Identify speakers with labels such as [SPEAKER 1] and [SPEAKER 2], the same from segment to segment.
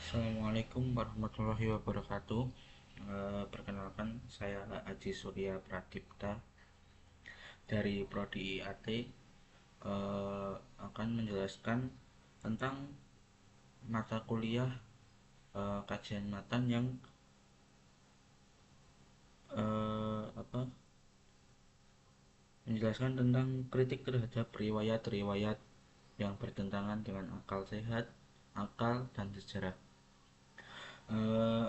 [SPEAKER 1] Assalamualaikum warahmatullahi wabarakatuh. Perkenalkan, saya Aji Surya Pradipta dari Prodi IAT, akan menjelaskan tentang mata kuliah kajian matan yang apa menjelaskan tentang kritik terhadap riwayat-riwayat yang bertentangan dengan akal sehat, akal, dan sejarah. Eh,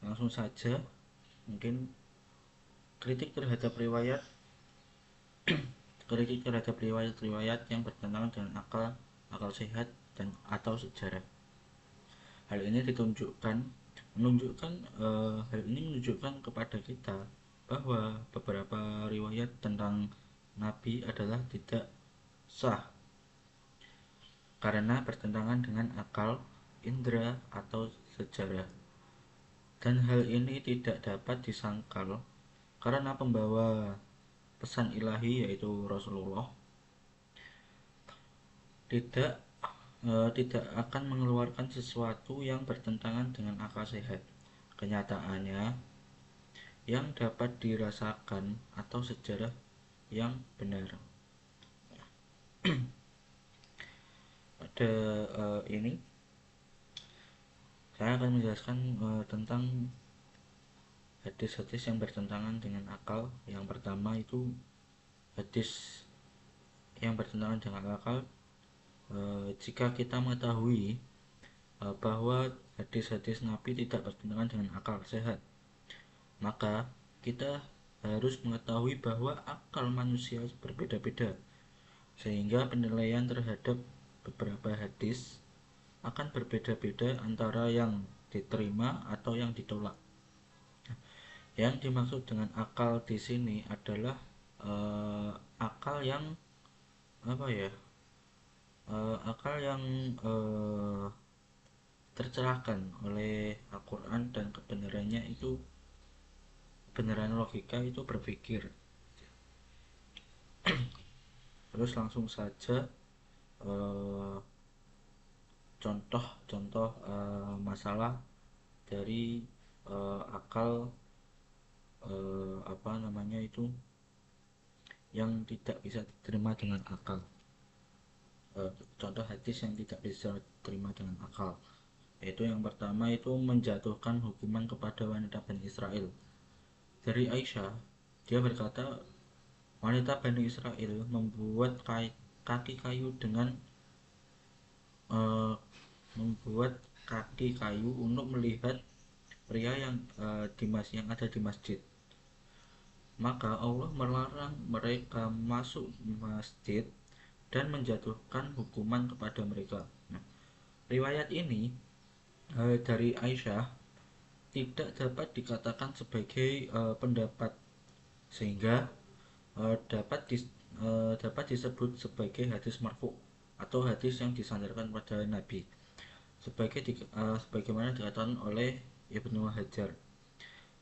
[SPEAKER 1] Langsung saja, mungkin kritik terhadap riwayat kritik terhadap riwayat-riwayat yang bertentangan dengan akal sehat dan atau sejarah. Hal ini menunjukkan kepada kita bahwa beberapa riwayat tentang Nabi adalah tidak sah karena bertentangan dengan akal, indera, atau sejarah. Dan hal ini tidak dapat disangkal karena pembawa pesan ilahi yaitu Rasulullah tidak tidak akan mengeluarkan sesuatu yang bertentangan dengan akal sehat. Kenyataannya, yang dapat dirasakan atau sejarah yang benar. Pada ini, saya akan menjelaskan tentang hadis-hadis yang bertentangan dengan akal. Yang pertama itu hadis yang bertentangan dengan akal. Jika kita mengetahui bahwa hadis-hadis Nabi tidak bertentangan dengan akal sehat, maka kita harus mengetahui bahwa akal manusia berbeda-beda, sehingga penilaian terhadap beberapa hadis akan berbeda-beda antara yang diterima atau yang ditolak. Yang dimaksud dengan akal di sini adalah akal yang apa ya? Akal yang tercerahkan oleh Al-Quran dan kebenarannya itu kebenaran logika itu berpikir. Terus langsung saja eh, contoh-contoh masalah dari akal apa namanya itu yang tidak bisa diterima dengan akal. Contoh hadis yang tidak bisa diterima dengan akal, yaitu yang pertama itu menjatuhkan hukuman kepada wanita Bani Israel. Dari Aisyah, dia berkata wanita Bani Israel membuat kaki kayu dengan eh, membuat kaki kayu untuk melihat pria yang ada di masjid. Maka Allah melarang mereka masuk masjid dan menjatuhkan hukuman kepada mereka. Nah, riwayat ini dari Aisyah tidak dapat dikatakan sebagai pendapat, sehingga dapat disebut sebagai hadis marfu atau hadis yang disandarkan pada Nabi, sebagaimana dikatakan oleh Ibnu Hajar.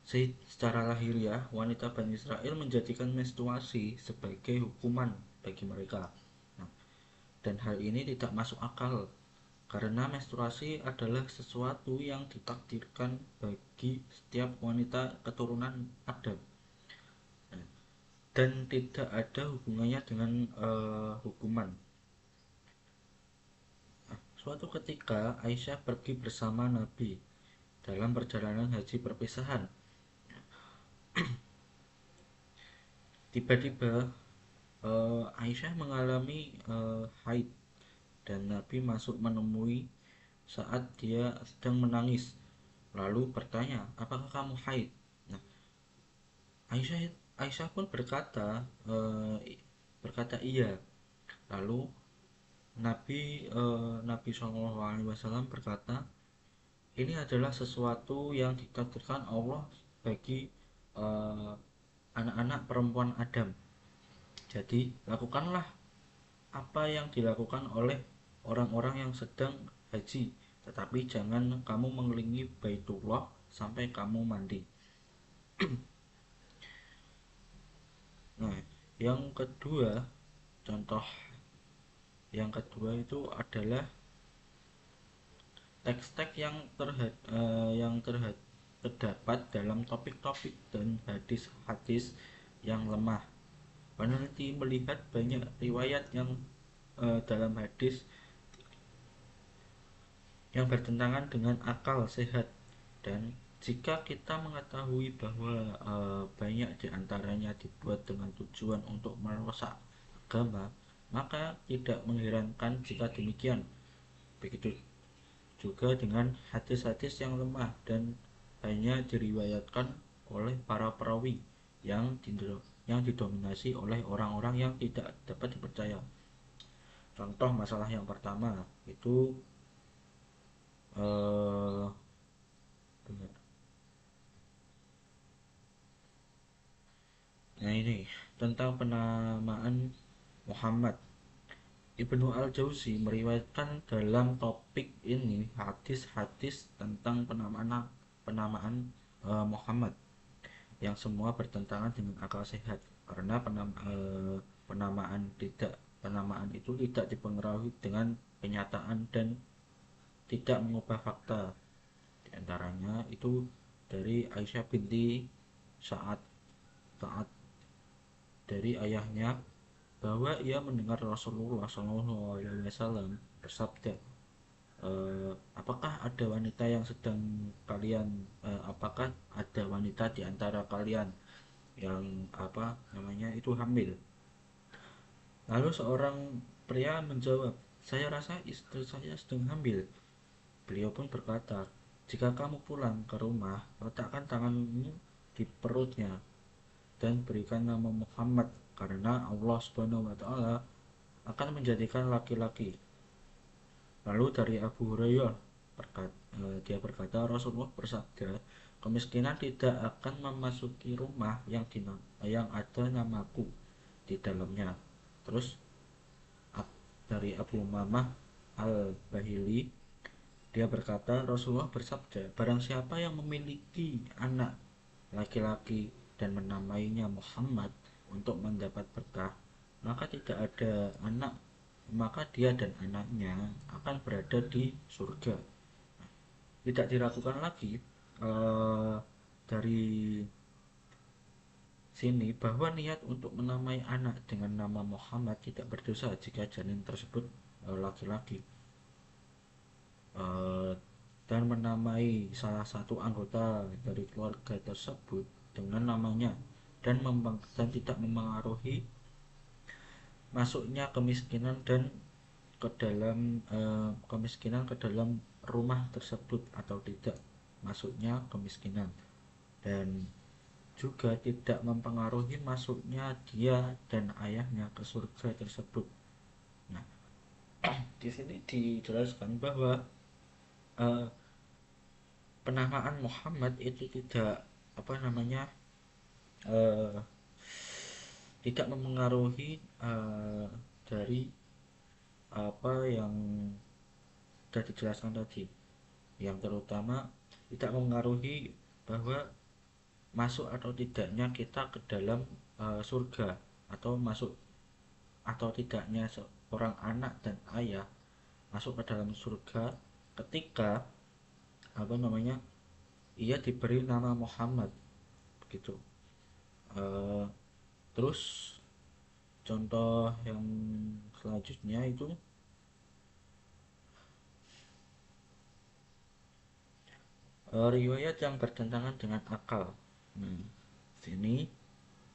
[SPEAKER 1] Secara lahiriah, wanita Bani Israel menjadikan menstruasi sebagai hukuman bagi mereka. Nah, dan hal ini tidak masuk akal karena menstruasi adalah sesuatu yang ditakdirkan bagi setiap wanita keturunan Adam dan tidak ada hubungannya dengan hukuman. Suatu ketika Aisyah pergi bersama Nabi dalam perjalanan haji perpisahan. Tiba-tiba Aisyah mengalami haid dan Nabi masuk menemui saat dia sedang menangis. Lalu bertanya, apakah kamu haid? Nah, Aisyah Aisyah pun berkata iya. Lalu Nabi SAW berkata, ini adalah sesuatu yang ditakdirkan Allah bagi eh, anak-anak perempuan Adam. Jadi lakukanlah apa yang dilakukan oleh orang-orang yang sedang haji, tetapi jangan kamu mengelilingi Baitullah sampai kamu mandi. Nah, yang kedua, contoh yang kedua itu adalah teks-teks terdapat dalam topik-topik dan hadis-hadis yang lemah. Peneliti melihat banyak riwayat yang dalam hadis yang bertentangan dengan akal sehat, dan jika kita mengetahui bahwa banyak diantaranya dibuat dengan tujuan untuk merusak agama, maka tidak mengherankan jika demikian. Begitu juga dengan hadis-hadis yang lemah dan hanya diriwayatkan oleh para perawi yang didominasi oleh orang-orang yang tidak dapat dipercaya. Contoh masalah yang pertama itu eh, nah ini tentang penamaan Muhammad. Ibnu Al-Jauzi meriwayatkan dalam topik ini hadis-hadis tentang penamaan Muhammad yang semua bertentangan dengan akal sehat, karena penamaan itu tidak dipengaruhi dengan kenyataan dan tidak mengubah fakta. Di antaranya itu dari Aisyah binti Sa'ad Sa'ad dari ayahnya bahwa ia mendengar Rasulullah SAW bersabda, apakah ada wanita di antara kalian yang itu hamil? Lalu seorang pria menjawab, saya rasa istri saya sedang hamil. Beliau pun berkata, jika kamu pulang ke rumah, letakkan tanganmu di perutnya dan berikan nama Muhammad, karena Allah Subhanahu wa taala akan menjadikan laki-laki. Lalu dari Abu Hurairah dia berkata, Rasulullah bersabda, kemiskinan tidak akan memasuki rumah yang ada namaku di dalamnya. Terus dari Abu Umamah Al-Bahili, dia berkata, Rasulullah bersabda, barang siapa yang memiliki anak laki-laki dan menamainya Muhammad untuk mendapat berkah, maka dia dan anaknya akan berada di surga. Tidak diragukan lagi dari sini bahwa niat untuk menamai anak dengan nama Muhammad tidak berdosa jika janin tersebut laki-laki, dan menamai salah satu anggota dari keluarga tersebut dengan namanya dan tidak memengaruhi masuknya kemiskinan ke dalam rumah tersebut atau tidak masuknya kemiskinan, dan juga tidak mempengaruhi masuknya dia dan ayahnya ke surga tersebut. Nah, di sini dijelaskan bahwa penamaan Muhammad itu uh, tidak memengaruhi dari apa yang sudah dijelaskan tadi, yang terutama tidak memengaruhi bahwa masuk atau tidaknya kita ke dalam surga, atau masuk atau tidaknya seorang anak dan ayah masuk ke dalam surga ketika ia diberi nama Muhammad, begitu. Terus contoh yang selanjutnya itu riwayat yang bertentangan dengan akal. Sini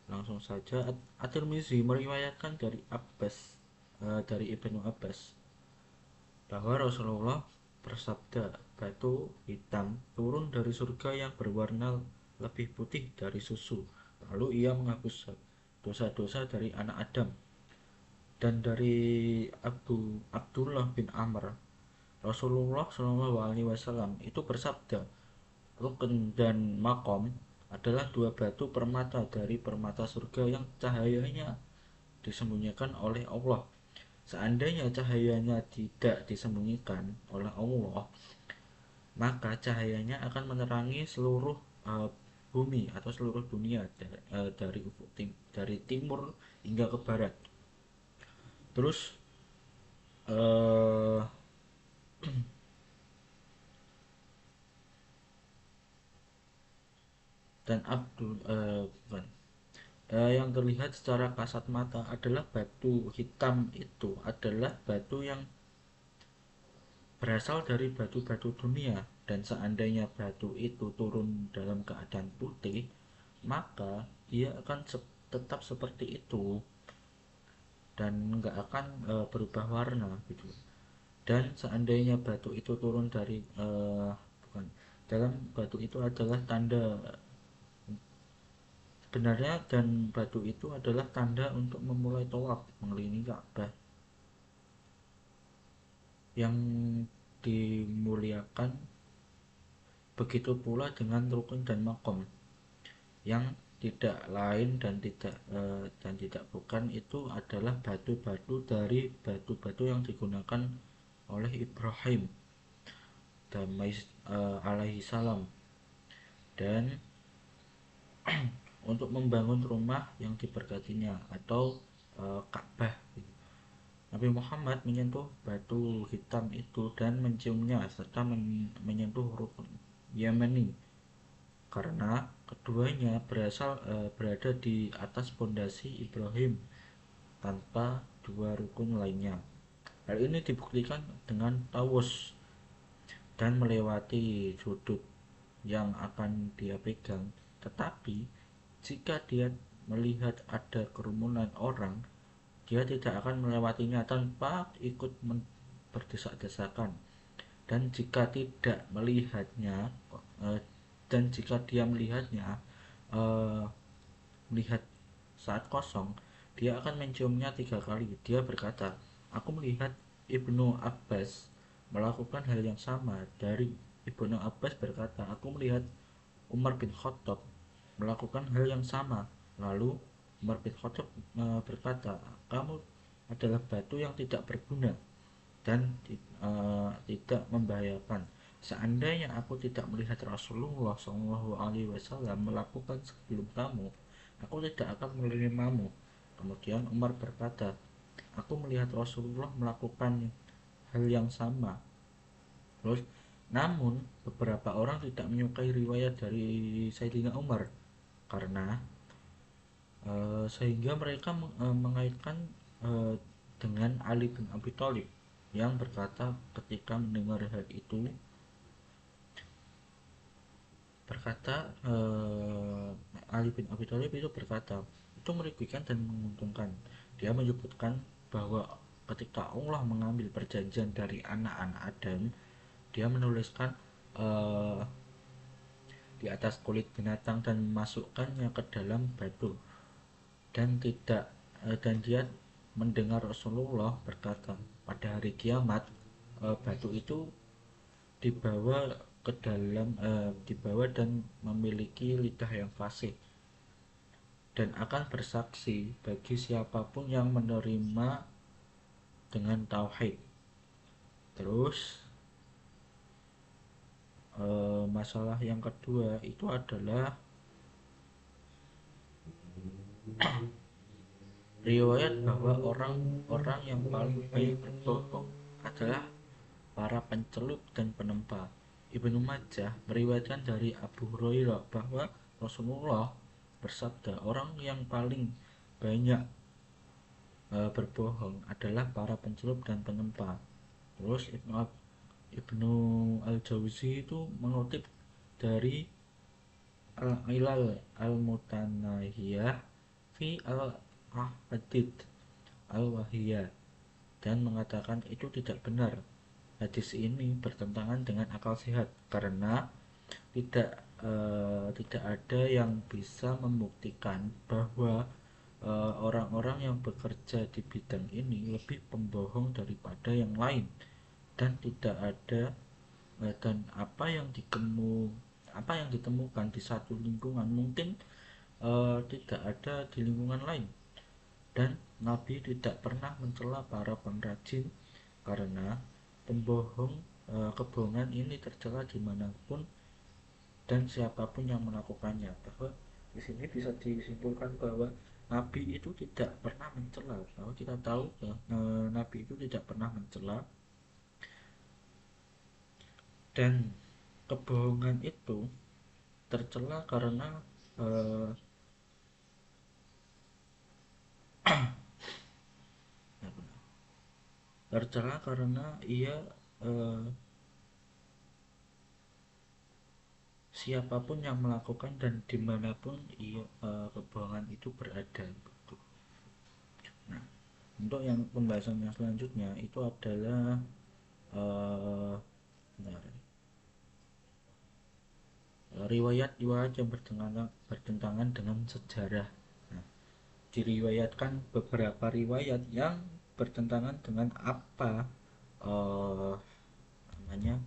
[SPEAKER 1] langsung saja At-Tirmizi meriwayatkan dari Ibnu Abbas bahwa Rasulullah bersabda, batu hitam turun dari surga yang berwarna lebih putih dari susu, lalu ia menghapus dosa-dosa dari anak Adam. Dan dari Abdullah bin Amr, Rasulullah SAW itu bersabda, rukun dan makom adalah dua batu permata dari permata surga yang cahayanya disembunyikan oleh Allah. Seandainya cahayanya tidak disembunyikan oleh Allah, maka cahayanya akan menerangi seluruh bumi atau seluruh dunia dari timur hingga ke barat. Terus dan bukan. Yang terlihat secara kasat mata adalah batu hitam itu adalah batu yang berasal dari batu-batu dunia, dan seandainya batu itu turun dalam keadaan putih, maka dia akan tetap seperti itu dan nggak akan berubah warna gitu. Dan seandainya batu itu turun dari bukan, dalam batu itu adalah tanda sebenarnya, dan batu itu adalah tanda untuk memulai tawaf mengelilingi Ka'bah yang dimuliakan. Begitu pula dengan rukun dan makom yang tidak lain dan tidak bukan itu adalah batu-batu dari batu-batu yang digunakan oleh Ibrahim damai alaihi salam, dan untuk membangun rumah yang diberkatinya atau Ka'bah. Nabi Muhammad menyentuh batu hitam itu dan menciumnya serta menyentuh rukun Yamani karena keduanya berada di atas pondasi Ibrahim tanpa dua rukun lainnya. Hal ini dibuktikan dengan tawus dan melewati sudut yang akan dia pegang. Tetapi jika dia melihat ada kerumunan orang, dia tidak akan melewatinya tanpa ikut berdesak-desakan. Dan jika tidak melihatnya, eh, dan jika dia eh, melihat saat kosong, dia akan menciumnya 3 kali. Dia berkata, aku melihat Ibnu Abbas melakukan hal yang sama. Dari Ibnu Abbas berkata, aku melihat Umar bin Khattab melakukan hal yang sama. Lalu Umar bin Khattab berkata, kamu adalah batu yang tidak berguna dan tidak membahayakan. Seandainya aku tidak melihat Rasulullah SAW melakukan sebelum kamu, aku tidak akan menerimamu. Kemudian Umar berkata, aku melihat Rasulullah melakukan hal yang sama. Terus, namun beberapa orang tidak menyukai riwayat dari Sayyidina Umar karena sehingga mereka mengaitkan uh, dengan Ali bin Abi Thalib yang berkata ketika mendengar hal itu, berkata Ali bin Abi Thalib itu berkata, itu merugikan dan menguntungkan. Dia menyebutkan bahwa ketika Allah mengambil perjanjian dari anak-anak Adam, dia menuliskan uh, di atas kulit binatang dan memasukkannya ke dalam batu, dan tidak dan dia mendengar Rasulullah berkata pada hari kiamat batu itu dibawa dibawa dan memiliki lidah yang fasih dan akan bersaksi bagi siapapun yang menerima dengan tauhid. Terus masalah yang kedua itu adalah riwayat bahwa orang-orang yang paling baik berbohong adalah para pencelup dan penempa. Ibnu Majah meriwayatkan dari Abu Hurairah bahwa Rasulullah bersabda, orang yang paling banyak berbohong adalah para pencelup dan penempa. Terus Ibnu Al-Jauzi itu mengutip dari Al-Ilal Al-Mutanahiyah fi Al-Ahadith Al-Wahiyah dan mengatakan itu tidak benar. Hadis ini bertentangan dengan akal sehat karena tidak tidak ada yang bisa membuktikan bahwa orang-orang yang bekerja di bidang ini lebih pembohong daripada yang lain, dan tidak ada dan apa yang ditemukan di satu lingkungan mungkin tidak ada di lingkungan lain. Dan Nabi tidak pernah mencela para pengrajin karena kebohongan ini tercela dimanapun dan siapapun yang melakukannya. Bahwa di sini bisa disimpulkan bahwa Nabi itu tidak pernah mencela. Bahwa kita tahu bahwa Nabi itu tidak pernah mencela, dan kebohongan itu tercela karena eh, tercela karena ia eh, siapapun yang melakukan dan dimanapun ia kebohongan itu berada. Nah, untuk yang pembahasan yang selanjutnya itu adalah eh, bentar, riwayat-riwayat yang bertentangan dengan sejarah. Nah, diriwayatkan beberapa riwayat yang bertentangan dengan apa eh, namanya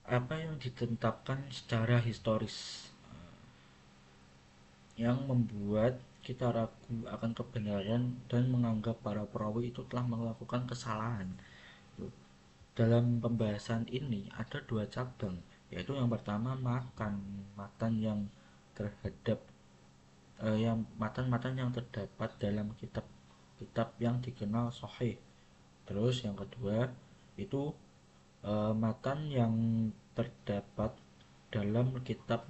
[SPEAKER 1] apa yang ditetapkan secara historis, yang membuat kita ragu akan kebenaran dan menganggap para perawi itu telah melakukan kesalahan. Dalam pembahasan ini ada dua cabang, yaitu yang pertama matan yang terhadap yang matan-matan yang terdapat dalam kitab-kitab yang dikenal sahih. Terus yang kedua itu matan yang terdapat dalam kitab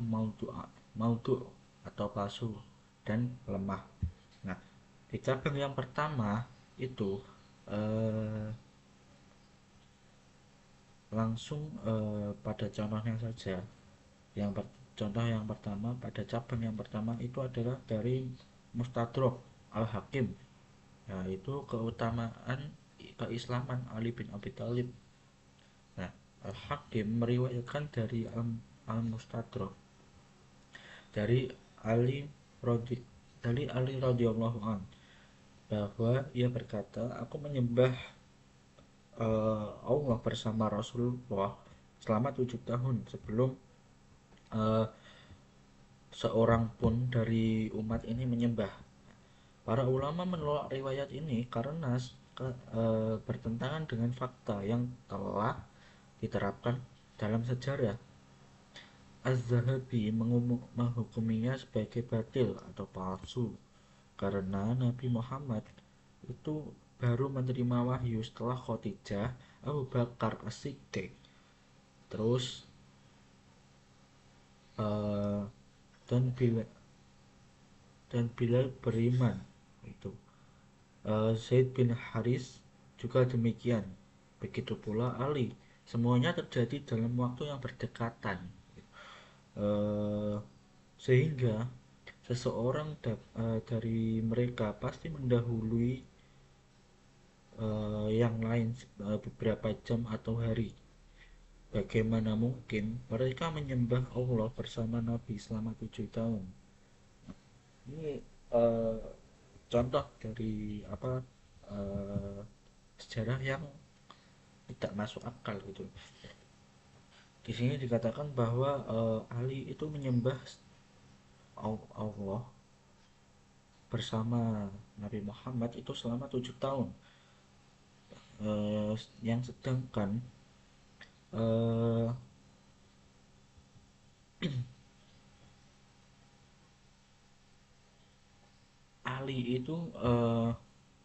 [SPEAKER 1] maudhu atau palsu dan lemah. Nah, di cabang yang pertama itu eh, langsung pada contohnya saja. Contoh yang pertama, pada cabang yang pertama itu adalah dari Mustadrak Al-Hakim, yaitu keutamaan keislaman Ali bin Abi Thalib. Nah, Al-Hakim meriwayatkan dari Al-Mustadrak dari Ali Rodi dari Ali radhiyallahu an bahwa ia berkata, aku menyembah Allah bersama Rasulullah selama 7 tahun sebelum uh, seorang pun dari umat ini menyembah. Para ulama menolak riwayat ini karena bertentangan dengan fakta yang telah diterapkan dalam sejarah. Az-Zahabi menghukuminya sebagai batil atau palsu karena Nabi Muhammad itu baru menerima wahyu setelah Khadijah, Abu Bakar As-Siddiq, terus uh, dan Bilal beriman itu. Zaid bin Haris juga demikian. Begitu pula Ali. Semuanya terjadi dalam waktu yang berdekatan. Uh, Sehingga seseorang dari mereka pasti mendahului yang lain beberapa jam atau hari. Bagaimana mungkin mereka menyembah Allah bersama Nabi selama 7 tahun? Ini uh, contoh dari apa uh, sejarah yang tidak masuk akal gitu. Di sini dikatakan bahwa Ali itu menyembah Allah bersama Nabi Muhammad itu selama 7 tahun. Yang sedangkan uh, Ali itu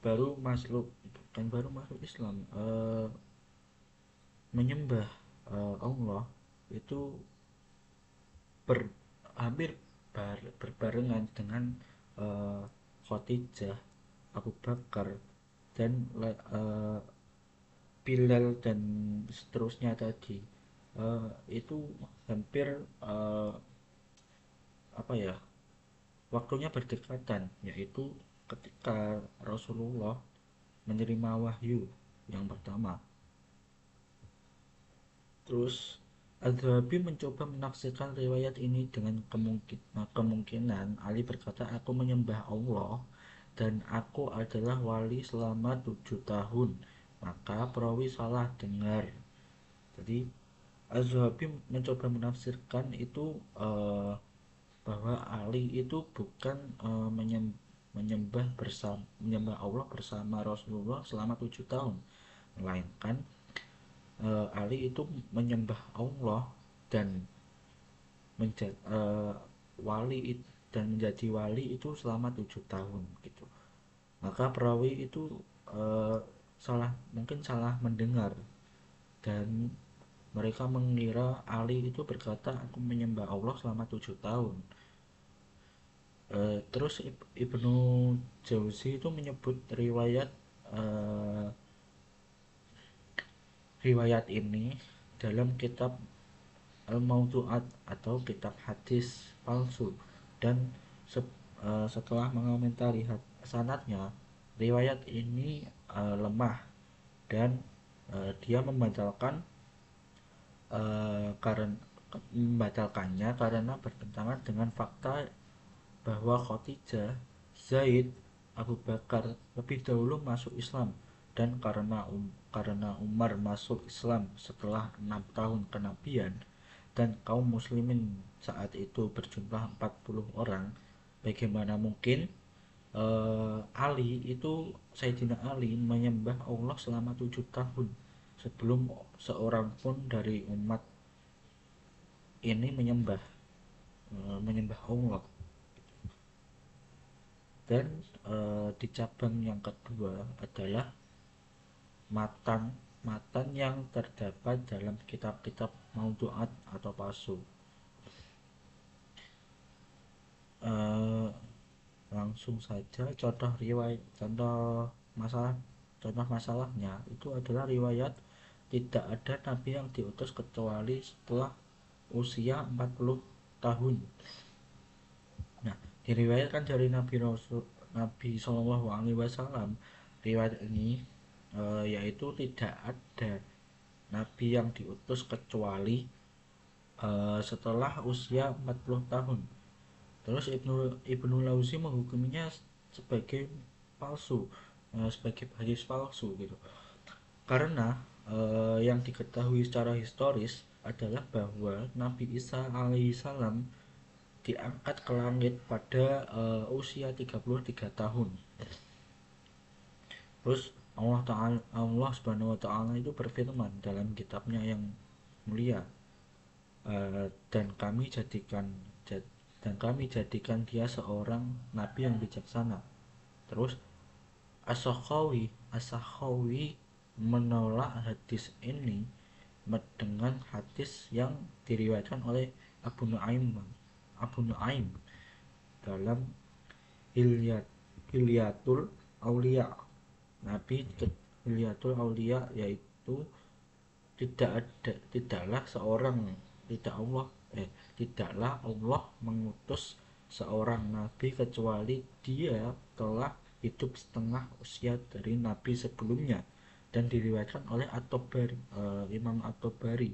[SPEAKER 1] baru masuk bukan baru masuk Islam, menyembah Allah itu ber, hampir berbarengan dengan uh, Khadijah, Abu Bakar dan Bilal dan seterusnya tadi. Itu hampir apa ya, waktunya berdekatan, yaitu ketika Rasulullah menerima wahyu yang pertama. Terus Al-Dhahabi mencoba menafsirkan riwayat ini dengan kemungkinan Ali berkata, aku menyembah Allah dan aku adalah wali selama 7 tahun, maka perawi salah dengar. Jadi Az-Zahabi mencoba menafsirkan itu bahwa Ali itu bukan menyembah Allah bersama Rasulullah selama 7 tahun, melainkan Ali itu menyembah Allah dan menjadi wali dan menjadi wali itu selama 7 tahun gitu. Maka perawi itu mungkin salah mendengar dan Mereka mengira Ali itu berkata, aku menyembah Allah selama 7 tahun. Terus Ibnu Jauzi itu menyebut eh, riwayat ini dalam kitab Al-Mawdu'at atau kitab hadis palsu, dan setelah mengomentari sanadnya, riwayat ini lemah, dan dia karena membatalkannya karena bertentangan dengan fakta bahwa Khadijah, Zaid, Abu Bakar lebih dahulu masuk Islam, dan karena Umar masuk Islam setelah 6 tahun kenabian dan kaum muslimin saat itu berjumlah 40 orang, bagaimana mungkin Ali itu Sayyidina Ali menyembah Allah selama 7 tahun sebelum seorang pun dari umat ini menyembah Allah. Dan di cabang yang kedua adalah matan matan yang terdapat dalam kitab-kitab maudu'at atau palsu. Eh, Langsung saja contoh masalahnya itu adalah riwayat tidak ada nabi yang diutus kecuali setelah usia 40 tahun. Nah, diriwayatkan dari Nabi Shallallahu Alaihi Wasallam, riwayat ini yaitu tidak ada nabi yang diutus kecuali setelah usia 40 tahun. Terus Ibnu Lauzi menghukuminya sebagai palsu, sebagai hadis palsu gitu. Karena yang diketahui secara historis adalah bahwa Nabi Isa alaihissalam diangkat ke langit pada usia 33 tahun. Terus Allah Subhanahu wa taala itu berfirman dalam kitabnya yang mulia, dan kami jadikan dia seorang nabi yang bijaksana. Terus As-Sakhawi menolak hadis ini dengan hadis yang diriwayatkan oleh Abu Nuaim dalam Hilyatul Aulia. Nabi Hilyatul Aulia, yaitu tidaklah seorang tidak Allah tidaklah Allah mengutus seorang nabi kecuali dia telah hidup setengah usia dari nabi sebelumnya, dan diriwayatkan oleh Imam At-Tabari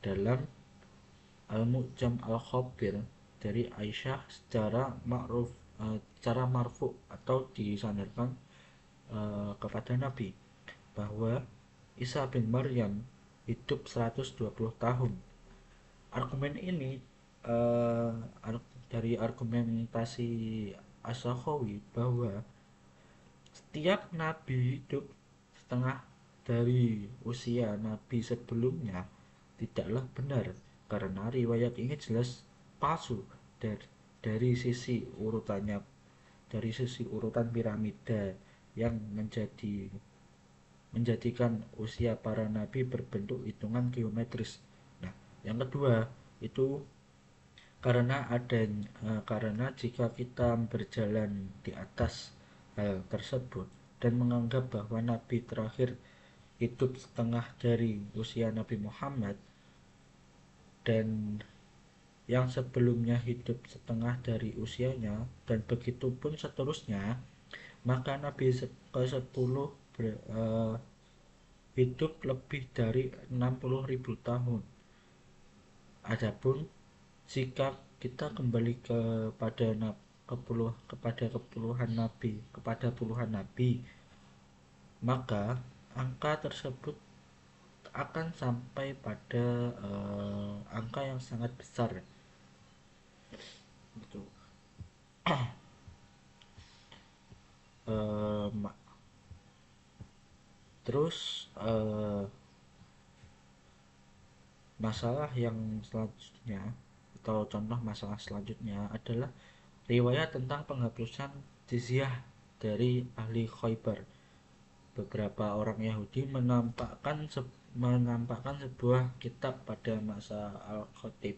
[SPEAKER 1] dalam Al-Mu'jam Al-Khabir dari Aisyah secara marfu atau disandarkan kepada Nabi bahwa Isa bin Maryam hidup 120 tahun. Argumen ini uh, dari argumentasi As-Sakhawi bahwa setiap nabi hidup setengah dari usia nabi sebelumnya tidaklah benar, karena riwayat ini jelas palsu dari sisi urutan piramida yang menjadikan usia para nabi berbentuk hitungan geometris. Nah, yang kedua itu karena jika kita berjalan di atas hal tersebut dan menganggap bahwa nabi terakhir hidup setengah dari usia Nabi Muhammad dan yang sebelumnya hidup setengah dari usianya, dan begitu pun seterusnya, maka Nabi ke-10 hidup lebih dari 60.000 tahun. Adapun jika kita kembali kepada puluhan nabi, maka angka tersebut akan sampai pada angka yang sangat besar gitu. Terus masalah yang selanjutnya atau contoh masalah selanjutnya adalah riwayat tentang penghapusan jizyah dari ahli Khaybar. Beberapa orang Yahudi menampakkan menampakkan sebuah kitab pada masa Al-Khatib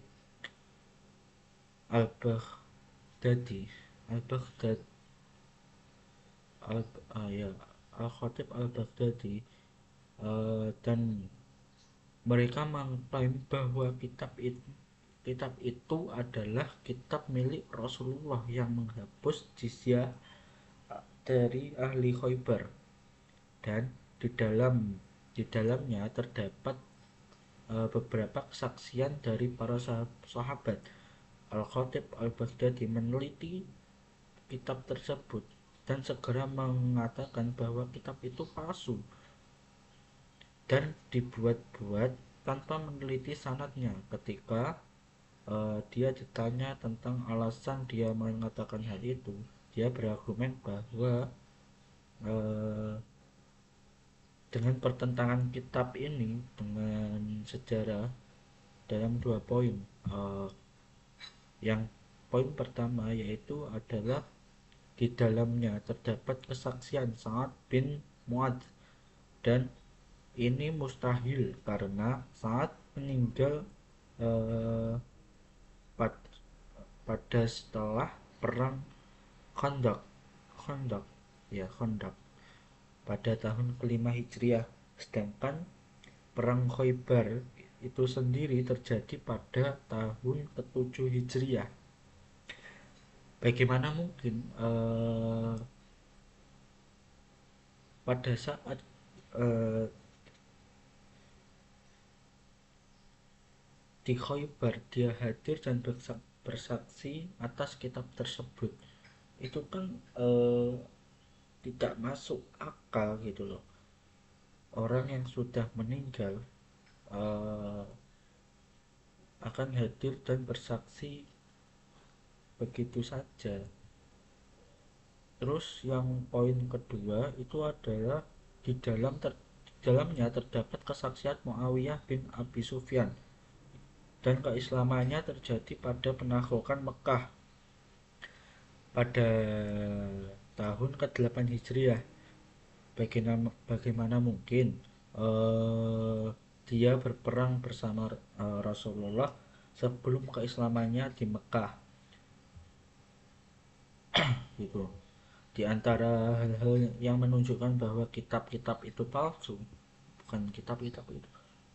[SPEAKER 1] Al-Baghdadi Al-Baghdad Al ya Al-Khatib Al-Baghdadi, dan mereka mengklaim bahwa kitab itu adalah kitab milik Rasulullah yang menghapus jizyah dari ahli Khaybar, dan di dalamnya terdapat beberapa kesaksian dari para sahabat. Al-Khatib Al-Baghdadi meneliti kitab tersebut dan segera mengatakan bahwa kitab itu palsu dan dibuat-buat tanpa meneliti sanadnya. Ketika dia ditanya tentang alasan dia mengatakan hal itu, dia berargumen bahwa uh, dengan pertentangan kitab ini dengan sejarah dalam dua poin. Yang poin pertama yaitu adalah di dalamnya terdapat kesaksian Sa'ad bin Mu'adz, dan ini mustahil karena Sa'ad meninggal eh, pada setelah perang Khandaq Khandaq Khandaq pada tahun kelima Hijriah, sedangkan perang Khaybar itu sendiri terjadi pada tahun ke-7 Hijriah. Bagaimana mungkin pada saat eh, di Khaybar dia hadir dan bersaksi atas kitab tersebut, itu kan tidak masuk akal gitu loh. Orang yang sudah meninggal eh, akan hadir dan bersaksi begitu saja. Terus yang poin kedua itu adalah di dalamnya terdapat kesaksian Muawiyah bin Abi Sufyan, dan keislamannya terjadi pada penaklukan Mekah pada tahun ke-8 Hijriah. Bagaimana mungkin dia berperang bersama Rasulullah sebelum keislamannya di Mekah gitu. Di antara hal-hal yang menunjukkan bahwa kitab-kitab itu palsu, bukan kitab-kitab itu,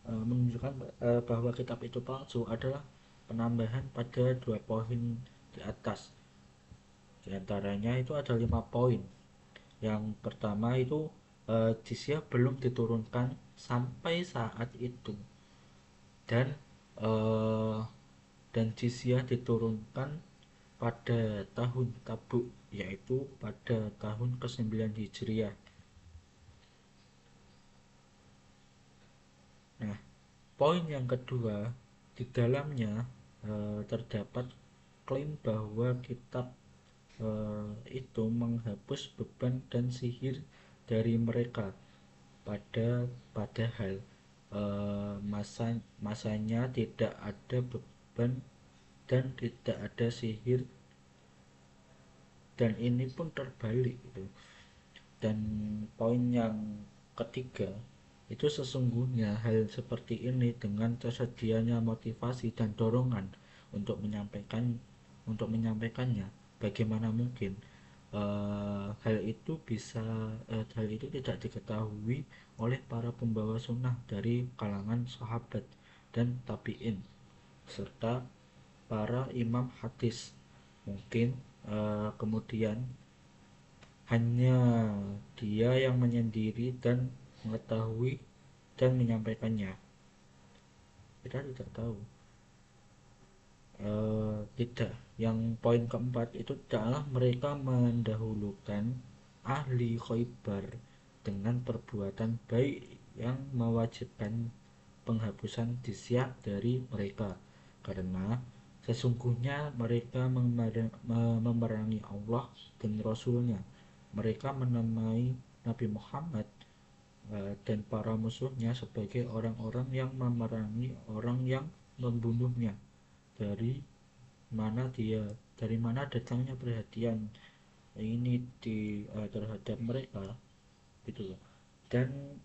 [SPEAKER 1] menunjukkan bahwa kitab itu palsu adalah penambahan pada dua poin di atas. Di antaranya itu ada 5 poin. Yang pertama itu jizyah belum diturunkan sampai saat itu, dan eh, jizyah diturunkan pada tahun Tabuk, yaitu pada tahun ke-9 Hijriah. Nah, poin yang kedua, di dalamnya terdapat klaim bahwa kitab itu menghapus beban dan sihir dari mereka, padahal masanya tidak ada beban dan tidak ada sihir, dan ini pun terbalik gitu. Dan poin yang ketiga itu sesungguhnya hal seperti ini dengan tersedianya motivasi dan dorongan untuk menyampaikannya, bagaimana mungkin hal itu tidak diketahui oleh para pembawa sunnah dari kalangan sahabat dan tabi'in serta para imam hadis. Mungkin kemudian hanya dia yang menyendiri dan mengetahui dan menyampaikannya. Kita tidak tahu. Tidak. Yang poin keempat itu adalah mereka mendahulukan ahli Khaybar dengan perbuatan baik yang mewajibkan penghapusan jizyah dari mereka, karena sesungguhnya mereka memerangi Allah dan Rasulnya. Mereka menamai Nabi Muhammad dan para musuhnya sebagai orang-orang yang memerangi orang yang membunuhnya. Dari mana datangnya perhatian ini terhadap mereka gitu loh. Dan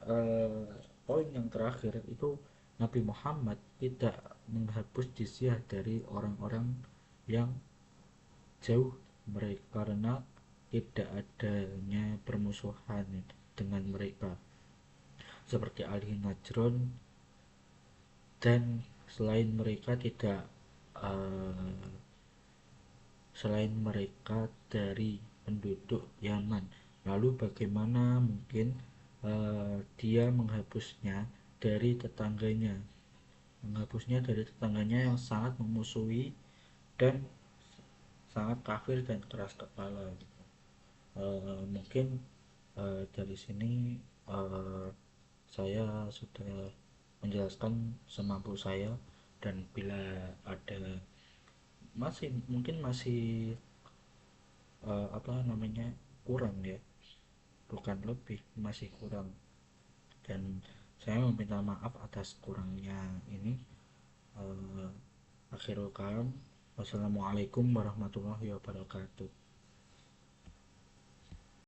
[SPEAKER 1] poin yang terakhir itu Nabi Muhammad tidak menghapus jizyah dari orang-orang yang jauh mereka karena tidak adanya permusuhan dengan mereka seperti ahli Najron, dan selain mereka tidak uh, selain mereka dari penduduk Yaman. Lalu bagaimana mungkin dia menghapusnya dari tetangganya yang sangat memusuhi dan sangat kafir dan keras kepala gitu. Mungkin dari sini uh, saya sudah menjelaskan semampu saya, dan bila ada masih apa namanya kurang ya, bukan lebih, masih kurang, dan saya meminta maaf atas kurangnya ini. Akhirul kalam, wassalamualaikum warahmatullahi wabarakatuh.